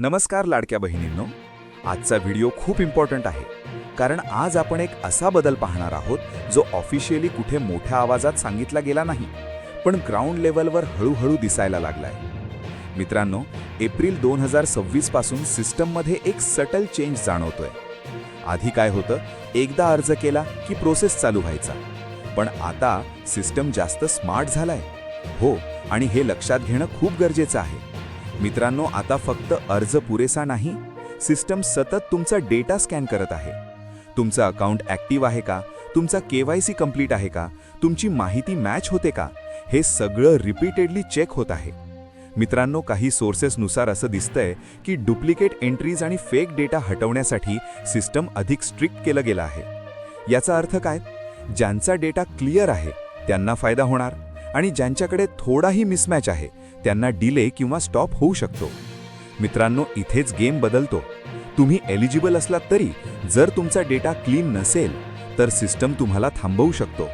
नमस्कार लाडक्या बहिणींनो. आजचा व्हिडिओ खूप इम्पॉर्टंट आहे, कारण आज आपण एक असा बदल पाहणार आहोत जो ऑफिशियली कुठे मोठ्या आवाजात सांगितला गेला नाही, पण ग्राउंड लेवलवर हळूहळू दिसायला लागलाय. मित्रांनो, एप्रिल 2026 पासून सिस्टममध्ये एक सटल चेंज जाणवतोय. आधी काय होतं, एकदा अर्ज केला की प्रोसेस चालू व्हायचा, पण आता सिस्टम जास्त स्मार्ट झालाय. हो, आणि हे लक्षात घेणं खूप गरजेचं आहे. मित्रांनो, आता फक्त अर्ज पुरेसा नाही, सिस्टम सतत तुमचा डेटा स्कॅन करत आहे. तुमचं अकाउंट ॲक्टिव्ह आहे का, तुमचा KYC कंप्लीट आहे का, तुमची माहिती मॅच होते का, हे सगळं रिपीटेडली चेक होत आहे. मित्रांनो, काही सोर्सेसनुसार असं दिसतंय की डुप्लिकेट एंट्रीज आणि फेक डेटा हटवण्यासाठी सिस्टम अधिक स्ट्रिक्ट केलं गेलं आहे. याचा अर्थ काय? ज्यांचा डेटा क्लिअर आहे त्यांना फायदा होणार, आणि ज्यांच्याकडे थोडाही मिसमॅच आहे त्यांना डिले किंवा स्टॉप होऊ शकतो. मित्रांनो, इथेच गेम बदलतो. तुम्ही एलिजिबल असलात तरी जर तुमचा डेटा क्लीन नसेल तर सिस्टम तुम्हाला थांबवू शकतो.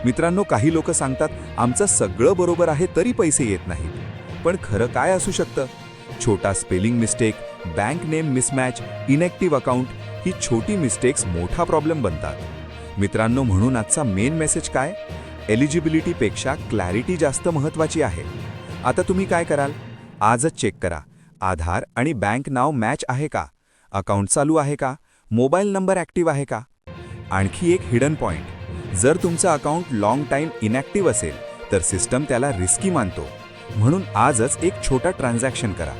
मित्रांनो, काही लोक सांगतात आमचं सगळं बरोबर आहे तरी पैसे येत नाहीत. पण खरं काय असू शकतं? छोटा spelling mistake, bank name mismatch, inactive account, ही छोटी मिस्टेक्स मोठा प्रॉब्लेम बनतात. मित्रांनो, म्हणून आजचा मेन मेसेज काय? एलिजिबिलिटीपेक्षा क्लॅरिटी जास्त महत्त्वाची आहे. आता तुम्ही काय कराल? आजच चेक करा. आधार आणि बँक नाव मॅच आहे का? अकाउंट चालू आहे का? मोबाईल नंबर ॲक्टिव्ह आहे का? आणखी एक हिडन पॉईंट, जर तुमचं अकाउंट लाँग टाईम इनॅक्टिव्ह असेल तर सिस्टम त्याला रिस्की मानतो. म्हणून आजच एक छोटा ट्रान्झॅक्शन करा.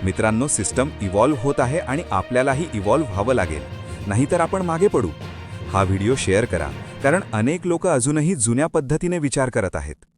मित्रांनो, सिस्टम इव्हॉल्व्ह होत आहे आणि आपल्यालाही इव्हॉल्व्ह व्हावं लागेल, नाहीतर आपण मागे पडू. हा व्हिडिओ शेअर करा, कारण अनेक लोक अजूनही जुन्या पद्धतीने विचार करत आहेत.